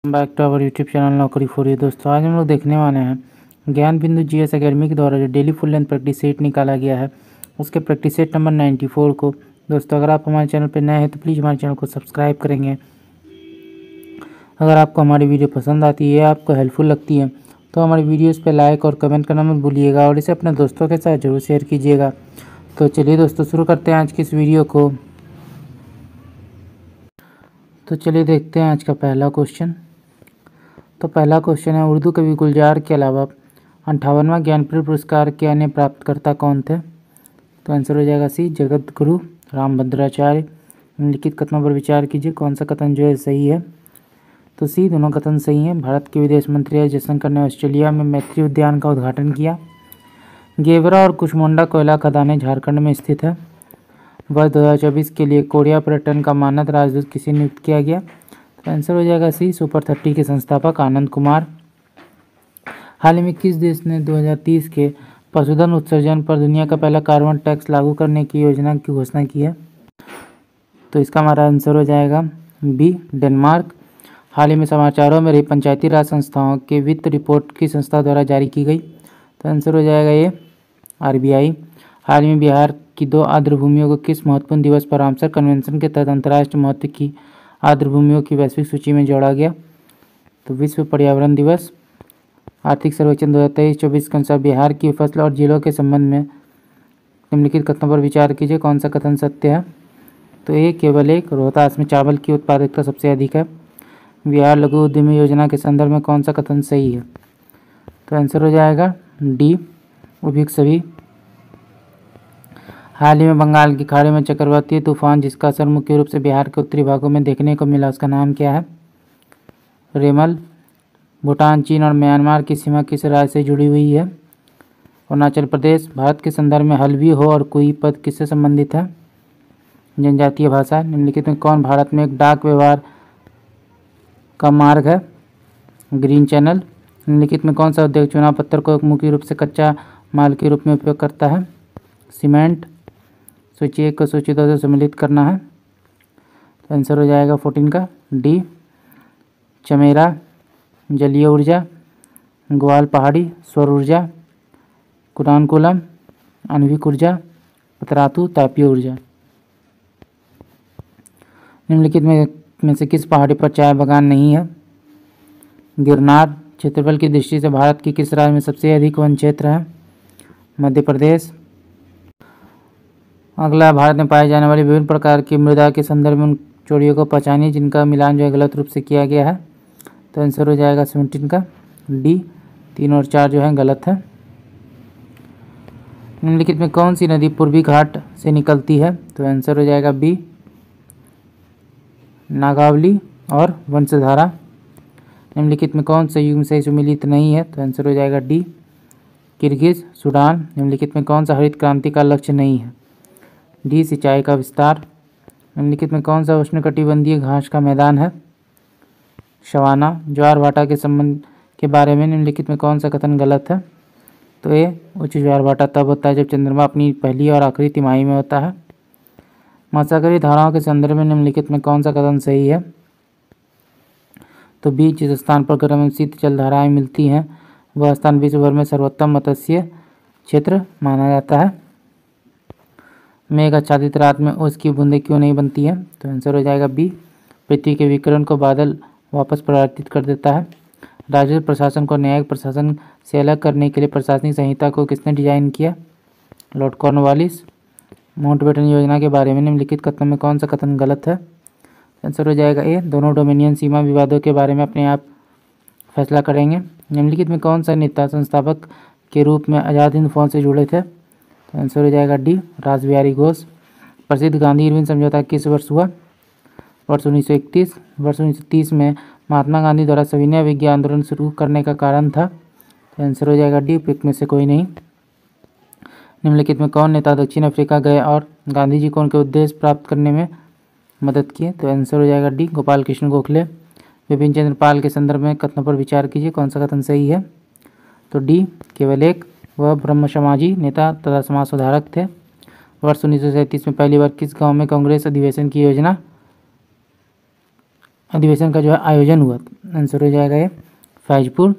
Back to our YouTube channel Naukri for you. दोस्तों आज हम लोग देखने वाले हैं ज्ञान बिंदु जीएस एकेडमी के द्वारा जो daily full length practice set निकाला गया है उसके प्रैक्टिस सेट नंबर 94 को। दोस्तों अगर आप हमारे चैनल पर नए हैं तो प्लीज़ हमारे चैनल को सब्सक्राइब करेंगे। अगर आपको हमारी वीडियो पसंद आती है, आपको हेल्पफुल लगती है तो हमारी वीडियोज़ पर लाइक और कमेंट करना मत भूलिएगा और इसे अपने दोस्तों के साथ जरूर शेयर कीजिएगा। तो चलिए दोस्तों शुरू करते हैं आज की इस वीडियो को। तो चलिए देखते हैं आज का पहला क्वेश्चन। तो पहला क्वेश्चन है, उर्दू कवि गुलजार के अलावा 58वां ज्ञानपीठ पुरस्कार के अन्य प्राप्तकर्ता कौन थे? तो आंसर हो जाएगा सी, जगत गुरु रामभद्राचार्य। निम्नलिखित कथनों पर विचार कीजिए, कौन सा कथन जो है सही है? तो सी, दोनों कथन सही हैं। भारत के विदेश मंत्री एस जयशंकर ने ऑस्ट्रेलिया में मैत्री उद्यान का उद्घाटन किया। गेवरा और कुशमोंडा कोयला खदानें झारखंड में स्थित है। वर्ष 2024 के लिए कोरिया पर्यटन का मानद राजदूत किसे नियुक्त किया गया? तो आंसर हो जाएगा सी, सुपर 30 के संस्थापक आनंद कुमार। हाल ही में किस देश ने 2030 के पशुधन उत्सर्जन पर दुनिया का पहला कार्बन टैक्स लागू करने की योजना की घोषणा की है? तो इसका हमारा आंसर हो जाएगा बी, डेनमार्क। हाल ही में समाचारों में रही पंचायती राज संस्थाओं के वित्त रिपोर्ट किस संस्था द्वारा जारी की गई? तो आंसर हो जाएगा ये, आरबीआई। हाल ही में बिहार की 2 आर्द्र भूमियों को किस महत्वपूर्ण दिवस पर रामसर कन्वेंशन के तहत अंतर्राष्ट्रीय महत्व की आर्द्र भूमियों की वैश्विक सूची में जोड़ा गया? तो विश्व पर्यावरण दिवस। आर्थिक सर्वेक्षण 2023-24 के अनुसार बिहार की फसल और जिलों के संबंध में निम्नलिखित कथनों पर विचार कीजिए, कौन सा कथन सत्य है? तो ये केवल एक, रोहतास में चावल की उत्पादकता सबसे अधिक है। बिहार लघु उद्यमी योजना के संदर्भ में कौन सा कथन सही है? तो आंसर हो जाएगा डी, उभिक सभी। हाल ही में बंगाल की खाड़ी में चक्रवाती तूफान जिसका असर मुख्य रूप से बिहार के उत्तरी भागों में देखने को मिला, उसका नाम क्या है? रेमल। भूटान, चीन और म्यांमार की सीमा किस राज्य से जुड़ी हुई है? अरुणाचल प्रदेश। भारत के संदर्भ में हल्बी हो और कुई पद किससे संबंधित है? जनजातीय भाषा। निम्नलिखित में कौन भारत में एक डाक व्यवहार का मार्ग है? Green channel. निम्नलिखित में कौन सा उद्योग चुनाव पत्र को मुख्य रूप से कच्चा माल के रूप में उपयोग करता है? सीमेंट। सूची 1 को सूची 2 से सम्मिलित करना है। तो आंसर हो जाएगा 14 का डी, चमेरा। जलीय ऊर्जा, ग्वाल पहाड़ी सौर ऊर्जा, कुरानकुलम आणविक ऊर्जा, पतरातू तापीय ऊर्जा। निम्नलिखित में से किस पहाड़ी पर चाय बागान नहीं है? गिरनार। क्षेत्रफल की दृष्टि से भारत की किस राज्य में सबसे अधिक वन क्षेत्र है? मध्य प्रदेश। अगला, भारत में पाई जाने वाली विभिन्न प्रकार की मृदा के संदर्भ में उन चोटियों को पहचानिए जिनका मिलान जो है गलत रूप से किया गया है। तो आंसर हो जाएगा 17 का डी, 3 और 4 जो है गलत है। निम्नलिखित में कौन सी नदी पूर्वी घाट से निकलती है? तो आंसर हो जाएगा बी, नागावली और वंशधारा। निम्नलिखित में कौन से युग से सुमिलित नहीं है? तो आंसर हो जाएगा डी, किर्गिज सूडान। निम्नलिखित में कौन सा हरित क्रांति का लक्ष्य नहीं है? डी, सिंचाई का विस्तार। निम्नलिखित में कौन सा उष्णकटिबंधीय घास का मैदान है? शवाना। ज्वार भाटा के संबंध के बारे में निम्नलिखित में कौन सा कथन गलत है? तो ये, उच्च ज्वार भाटा तब होता है जब चंद्रमा अपनी पहली और आखिरी तिमाही में होता है। महासागरीय धाराओं के संदर्भ में निम्नलिखित में कौन सा कथन सही है? तो बी, जिस स्थान पर गर्म एवं शीत जल धाराएं मिलती हैं वह स्थान विश्व भर में सर्वोत्तम मत्स्य क्षेत्र माना जाता है। मेघ आच्छादित रात में ओस की बूंदें क्यों नहीं बनती हैं? तो आंसर हो जाएगा बी, पृथ्वी के विकिरण को बादल वापस परावर्तित कर देता है। राजस्व प्रशासन को न्यायिक प्रशासन से अलग करने के लिए प्रशासनिक संहिता को किसने डिजाइन किया? Lord Cornwallis. माउंटबेटन योजना के बारे में निम्नलिखित कथनों में कौन सा कथन गलत है? आंसर हो जाएगा ए, दोनों डोमिनियन सीमा विवादों के बारे में अपने आप फैसला करेंगे। निम्नलिखित में कौन सा नेता संस्थापक के रूप में आज़ाद हिंद फौज से जुड़े थे? तो आंसर हो जाएगा डी, रासबिहारी घोष। प्रसिद्ध गांधी इरविन समझौता किस वर्ष हुआ? वर्ष 1931। वर्ष 1930 में महात्मा गांधी द्वारा सविनय विज्ञान आंदोलन शुरू करने का कारण था। तो आंसर हो जाएगा डी, उपयुक्त में से कोई नहीं। निम्नलिखित में कौन नेता दक्षिण अफ्रीका गए और गांधी जी को उनके उद्देश्य प्राप्त करने में मदद किए? तो आंसर हो जाएगा डी, गोपाल कृष्ण गोखले। विपिन चंद्र पाल के संदर्भ में कथनों पर विचार कीजिए, कौन सा कथन सही है? तो डी, केवल एक, वह ब्रह्म समाजी नेता तथा समाज सुधारक थे। वर्ष 1937 में पहली बार किस गांव में कांग्रेस अधिवेशन की योजना अधिवेशन का जो है आयोजन हुआ? आंसर हो जाएगा ये फैजपुर।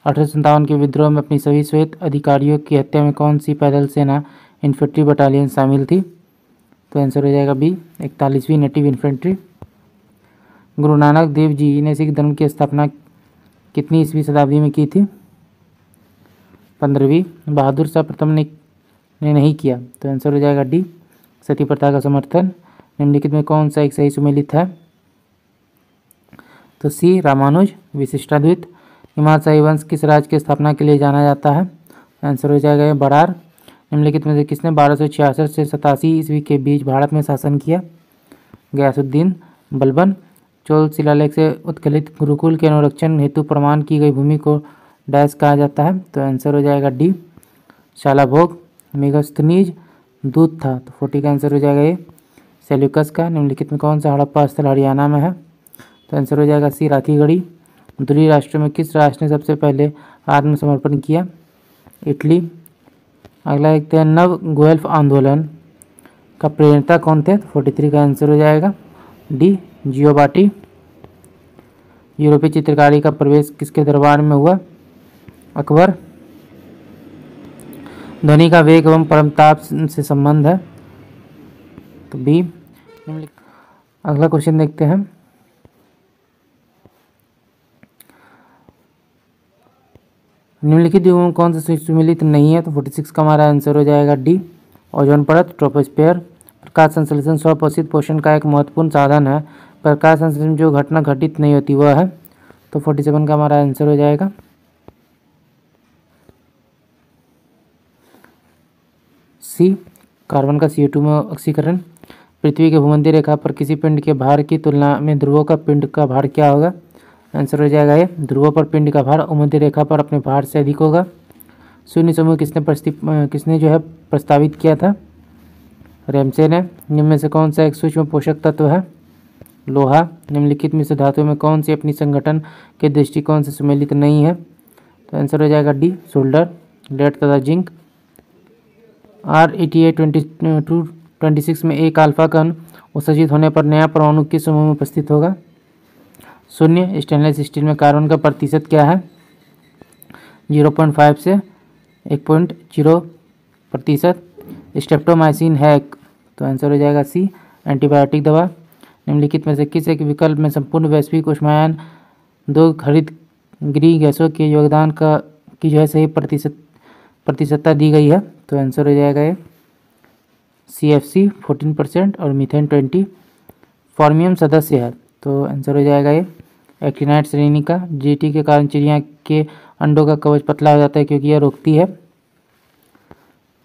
1857 के विद्रोह में अपनी सभी श्वेत अधिकारियों की हत्या में कौन सी पैदल सेना इन्फेंट्री बटालियन शामिल थी? तो आंसर हो जाएगा B 41वीं native infantry. Guru Nanak Dev ji ने सिख धर्म की स्थापना कितनी ईस्वी शताब्दी में की थी? 15वीं। बहादुर शाह प्रथम ने नहीं किया, तो आंसर हो जाएगा डी सती प्रथा का समर्थन। निम्नलिखित में कौन सा एक सही सुमेलित है? तो सी रामानुज। विशिष्टाद्वैत। हिमाल शाही वंश किस राज्य की स्थापना के लिए जाना जाता है? आंसर हो जाएगा बरार। निम्नलिखित में से किसने 1266 से 87 ईस्वी के बीच भारत में शासन किया? गयासुद्दीन बलबन। चोल शिलालेख से उत्कलित गुरुकुल के अनुरक्षण हेतु प्रमाण की गई भूमि को डैश कहा जाता है? तो आंसर हो जाएगा डी शालाभोग। मेगास्थनीज दूध था, तो 40 का आंसर हो जाएगा ये सेल्यूकस का। निम्नलिखित में कौन सा हड़प्पा स्थल हरियाणा में है? तो आंसर हो जाएगा सी राखीगढ़ी। उत्तरी राष्ट्र में किस राष्ट्र ने सबसे पहले आत्मसमर्पण किया? इटली। अगला देखते हैं, नव गुएल्फ आंदोलन का प्रेरणा कौन थे? 43 का आंसर हो जाएगा डी जियोबाटी। यूरोपीय चित्रकारी का प्रवेश किसके दरबार में हुआ? अकबर। ध्वनि का वेग एवं परमताप से संबंध है, तो बी। अगला क्वेश्चन देखते हैं, निम्नलिखित युगों में कौन सा सुमेलित नहीं है? तो 46 का हमारा आंसर हो जाएगा डी ओजोन परत ट्रोपोस्फेयर। प्रकाश संश्लेषण स्वपोषित पोषण का एक महत्वपूर्ण साधन है। प्रकाश संश्लेषण जो घटना घटित नहीं होती वह है, तो 47 का हमारा आंसर हो जाएगा सी कार्बन का CO2 में ऑक्सीकरण। पृथ्वी के भूमध्य रेखा पर किसी पिंड के भार की तुलना में ध्रुवों का पिंड का भार क्या होगा? आंसर हो जाएगा ये ध्रुवों पर पिंड का भार भूमध्य रेखा पर अपने भार से अधिक होगा। शून्य समूह किसने जो है प्रस्तावित किया था? रेमसे ने। निम्न में से कौन सा एक सूक्ष्म पोषक तत्व है? लोहा। निम्नलिखित में से धातु में कौन सी अपनी संगठन के दृष्टिकोण से सुमेलित नहीं है? तो आंसर हो जाएगा डी सोल्डर, लेड तथा जिंक। R88-22-26 में एक अल्फा कण उत्सर्जित होने पर नया परमाणु किस समूह में उपस्थित होगा? शून्य। स्टेनलेस स्टील में कार्बन का प्रतिशत क्या है? 0.5 से 1.0%। स्ट्रेप्टोमाइसिन है, तो आंसर हो जाएगा सी एंटीबायोटिक दवा। निम्नलिखित में से किस एक विकल्प में संपूर्ण वैश्विक ऊष्मायन 2 हरित गृह गैसों के योगदान की जो है सही प्रतिशतता दी गई है? तो आंसर हो जाएगा ये CFC 14% और मीथेन 20। फॉर्मियम सदस्य है, तो आंसर हो जाएगा ये एक्टिनाइड श्रेणी का। GT के कारण चिड़िया के अंडों का कवच पतला हो जाता है क्योंकि यह रोकती है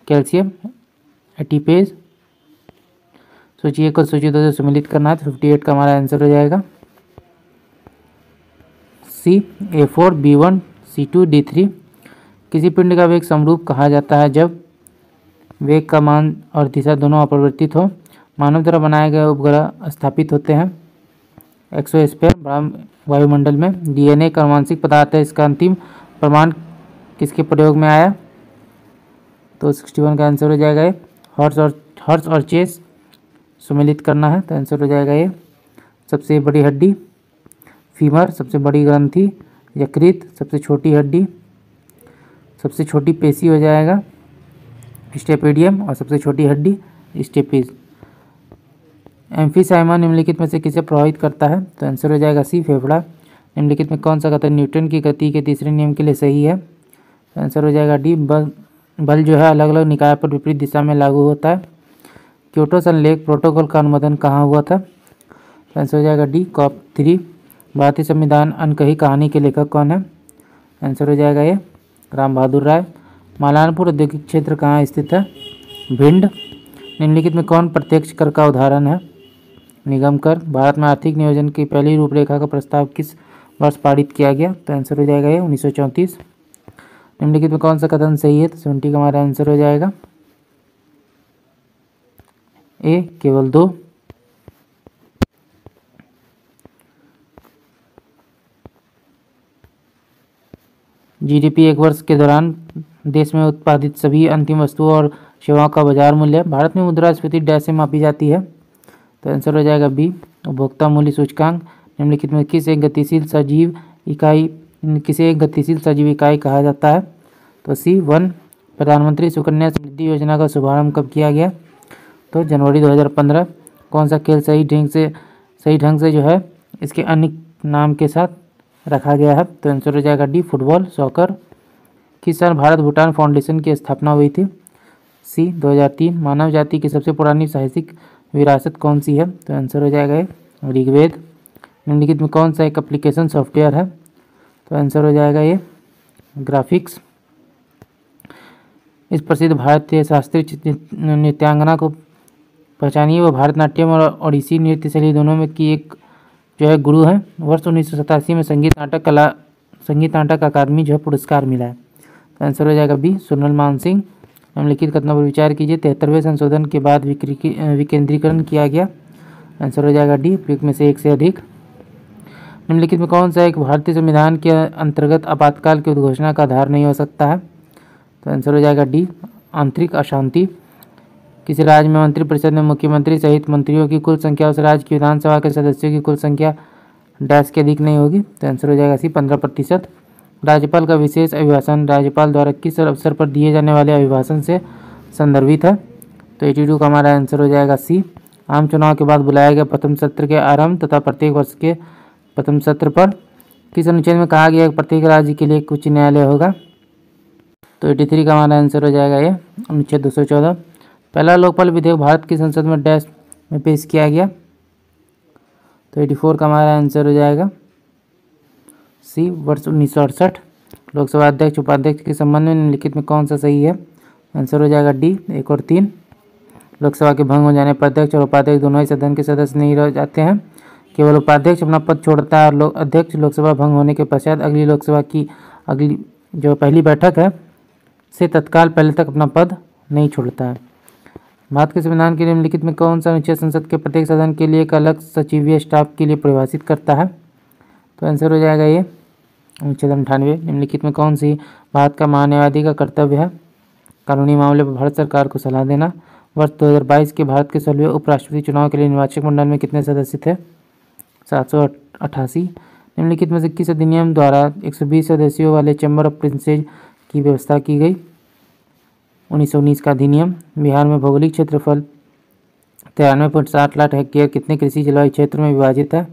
कैल्शियम एटीपेज। सूची 1 को सूची 2 से सम्मिलित करना है, तो 58 का हमारा आंसर हो जाएगा सी A4 B1 C2 D3। किसी पिंड का वेग समरूप कहा जाता है जब वेग का मान और दिशा दोनों अपरिवर्तित हो, मानव द्वारा बनाए गए उपग्रह स्थापित होते हैं एक्सोस्फीयर वायुमंडल में। DNA एक आनुवंशिक पदार्थ है, इसका अंतिम प्रमाण किसके प्रयोग में आया? तो 61 का आंसर हो जाएगा ये हॉर्स और चेस सुमेलित करना है, तो आंसर हो जाएगा ये सबसे बड़ी हड्डी फीमर, सबसे बड़ी ग्रंथि यकृत, सबसे छोटी हड्डी सबसे छोटी पेशी हो जाएगा स्टेपेडियम और सबसे छोटी हड्डी स्टेपिज। एम्फीसाइमा निम्नलिखित में से किसे प्रभावित करता है? तो आंसर हो जाएगा सी फेफड़ा। निम्नलिखित में कौन सा कथन न्यूटन की गति के तीसरे नियम के लिए सही है? तो आंसर हो जाएगा डी बल जो है अलग अलग निकाय पर विपरीत दिशा में लागू होता है। क्योटो संलेख प्रोटोकॉल का अनुमोदन कहाँ हुआ था? तो आंसर हो जाएगा डी COP 3। भारतीय संविधान अनकही कहानी के लेखक कौन है? आंसर हो जाएगा ये राम बहादुर राय। मालानपुर औद्योगिक क्षेत्र कहाँ स्थित है? भिंड। निम्नलिखित में कौन प्रत्यक्ष कर का उदाहरण है? निगम कर। भारत में आर्थिक नियोजन की पहली रूपरेखा का प्रस्ताव किस वर्ष पारित किया गया? तो आंसर हो जाएगा ये 1934। निम्नलिखित में कौन सा कथन सही है? तो 70 का हमारा आंसर हो जाएगा ए केवल 2। GDP एक वर्ष के दौरान देश में उत्पादित सभी अंतिम वस्तुओं और सेवाओं का बाजार मूल्य। भारत में मुद्रास्फीति डैश से मापी जाती है? तो आंसर हो जाएगा बी उपभोक्ता मूल्य सूचकांक। निम्नलिखित में किसे एक गतिशील सजीव इकाई कहा जाता है? तो सी वन। प्रधानमंत्री सुकन्या समृद्धि योजना का शुभारंभ कब किया गया? तो जनवरी 2015। कौन सा खेल सही ढंग से जो है इसके अन्य नाम के साथ रखा गया है? तो आंसर हो जाएगा डी फुटबॉल, सॉकर। किस साल भारत भूटान फाउंडेशन की स्थापना हुई थी? सी 2003। मानव जाति की सबसे पुरानी साहित्यिक विरासत कौन सी है? तो आंसर हो जाएगा ये ऋग्वेद। निम्नलिखित में कौन सा एक एप्लीकेशन सॉफ्टवेयर है? तो आंसर हो जाएगा ये ग्राफिक्स। इस प्रसिद्ध भारतीय शास्त्रीय नृत्यांगना को पहचानिए। वो भारतनाट्यम और ओडिसी नृत्य शैली दोनों में की एक जो है गुरु है। वर्ष 1987 में संगीत नाटक अकादमी जो है पुरस्कार मिला है। तो आंसर हो जाएगा बी सोनल मानसिंह। निम्नलिखित कथनों पर विचार कीजिए। 73वें संशोधन के बाद विकेंद्रीकरण किया गया। आंसर हो जाएगा डी उपयुक्त में से एक से अधिक। निम्नलिखित में कौन सा एक भारतीय संविधान के अंतर्गत आपातकाल की उद्घोषणा का आधार नहीं हो सकता है? तो आंसर हो जाएगा डी आंतरिक अशांति। किसी राज्य में मंत्रिपरिषद में मुख्यमंत्री सहित मंत्रियों की कुल संख्या उस राज्य की विधानसभा के सदस्यों की कुल संख्या डैश के अधिक नहीं होगी? तो आंसर हो जाएगा सी 15%। राज्यपाल का विशेष अभिभाषण राज्यपाल द्वारा किस अवसर पर दिए जाने वाले अभिभाषण से संदर्भित है? तो 82 का हमारा आंसर हो जाएगा सी आम चुनाव के बाद बुलाया गया प्रथम सत्र के आरंभ तथा प्रत्येक वर्ष के प्रथम सत्र पर। किस अनुच्छेद में कहा गया कि प्रत्येक राज्य के लिए एक उच्च न्यायालय होगा? तो 83 का हमारा आंसर हो जाएगा ये अनुच्छेद 214। पहला लोकपाल विधेयक भारत की संसद में डैश में पेश किया गया? तो 84 का हमारा आंसर हो जाएगा सी वर्ष 1968। लोकसभा अध्यक्ष उपाध्यक्ष के संबंध में निम्नलिखित में कौन सा सही है? आंसर हो जाएगा डी 1 और 3। लोकसभा के भंग हो जाने पर अध्यक्ष और उपाध्यक्ष दोनों ही सदन के सदस्य नहीं रह जाते हैं। केवल उपाध्यक्ष अपना पद छोड़ता है और अध्यक्ष लोकसभा भंग होने के पश्चात अगली लोकसभा की अगली जो पहली बैठक है से तत्काल पहले तक अपना पद नहीं छोड़ता है। भारत के संविधान के निम्नलिखित में कौन सा अनुच्छेद संसद के प्रत्येक सदन के लिए एक अलग सचिवीय स्टाफ के लिए परिभाषित करता है? तो आंसर हो जाएगा ये अनुच्छेद 98। निम्नलिखित में कौन सी भारत का महान्यायवादी का कर्तव्य है? कानूनी मामले पर भारत सरकार को सलाह देना। वर्ष 2022 के भारत के 16वें उपराष्ट्रपति चुनाव के लिए निर्वाचक मंडल में कितने सदस्य थे? 788। निम्नलिखित में से किस अधिनियम द्वारा 120 सदस्यों वाले चैम्बर ऑफ प्रिंसेज की व्यवस्था की गई? 1919 का अधिनियम। बिहार में भौगोलिक क्षेत्रफल 93.60 लाख हेक्टेयर कितने कृषि जलवायु क्षेत्र में विभाजित है?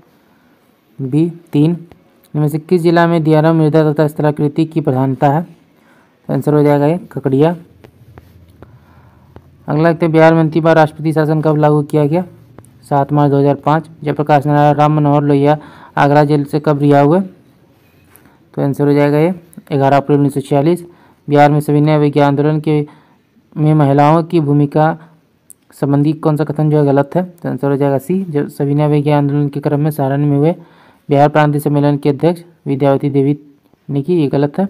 बी 3। इनमें से किस जिला में दियारा मृदा तथा स्थलाकृति की प्रधानता है? आंसर हो जाएगा ये खगड़िया। अगला देखते हैं बिहार में अंतिम बार राष्ट्रपति शासन कब लागू किया गया? 7 मार्च 2005। जयप्रकाश नारायण राम मनोहर लोहिया आगरा जेल से कब रिहा हुए? तो आंसर हो जाएगा ये 11 अप्रैल 1946। बिहार में सविनय अवज्ञा आंदोलन में महिलाओं की भूमिका संबंधी कौन सा कथन जो है गलत है? तो आंसर हो जाएगा सी। जब सविनय अवज्ञा आंदोलन के क्रम में सारण में हुए बिहार प्रांतीय सम्मेलन के अध्यक्ष विद्यावती देवी ने की, ये गलत है।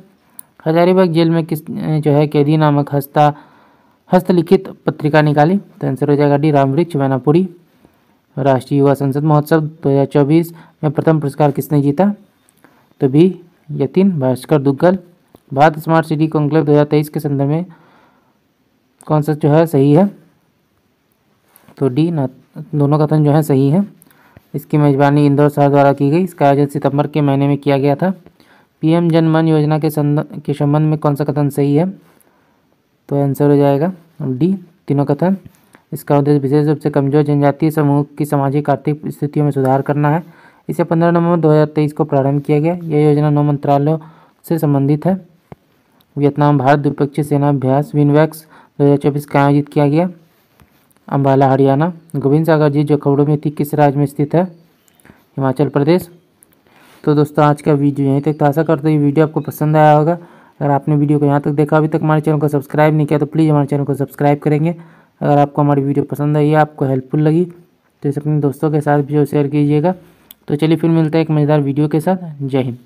हजारीबाग जेल में किस जो है कैदी नामक हस्तलिखित पत्रिका निकाली? तो आंसर हो जाएगा डी रामवृक्ष मैनापुरी। राष्ट्रीय युवा संसद महोत्सव 2024 में प्रथम पुरस्कार किसने जीता? तो B Yatin Bhaskar Duggal. Bharat smart city conclave 2023 के संदर्भ में कौन सा जो है सही है? तो डी दोनों कथन जो है सही है। इसकी मेजबानी इंदौर शहर द्वारा की गई। इसका आयोजन सितंबर के महीने में किया गया था। पीएम जन मन योजना के संबंध में कौन सा कथन सही है? तो आंसर हो जाएगा डी तीनों कथन। इसका उद्देश्य विशेष रूप से कमजोर जनजातीय समूह की सामाजिक आर्थिक स्थितियों में सुधार करना है। इसे 15 नवंबर 2023 को प्रारंभ किया गया। यह योजना 9 मंत्रालयों से संबंधित है। वियतनाम भारत द्विपक्षीय सेना अभ्यास विनवैक्स 2024 का आयोजित किया गया। अम्बाला हरियाणा। गोविंद सागर झील जो खबरों में थी किस राज्य में स्थित है? हिमाचल प्रदेश। तो दोस्तों आज का वीडियो यहीं तक। आशा करते हैं ये वीडियो आपको पसंद आया होगा। अगर आपने वीडियो को यहाँ तक देखा, अभी तक हमारे चैनल को सब्सक्राइब नहीं किया तो प्लीज़ हमारे चैनल को सब्सक्राइब करेंगे। अगर आपको हमारी वीडियो पसंद आई, आपको हेल्पफुल लगी तो इसे अपने दोस्तों के साथ भी शेयर कीजिएगा। तो चलिए फिर मिलते हैं एक मज़ेदार वीडियो के साथ। जय हिंद।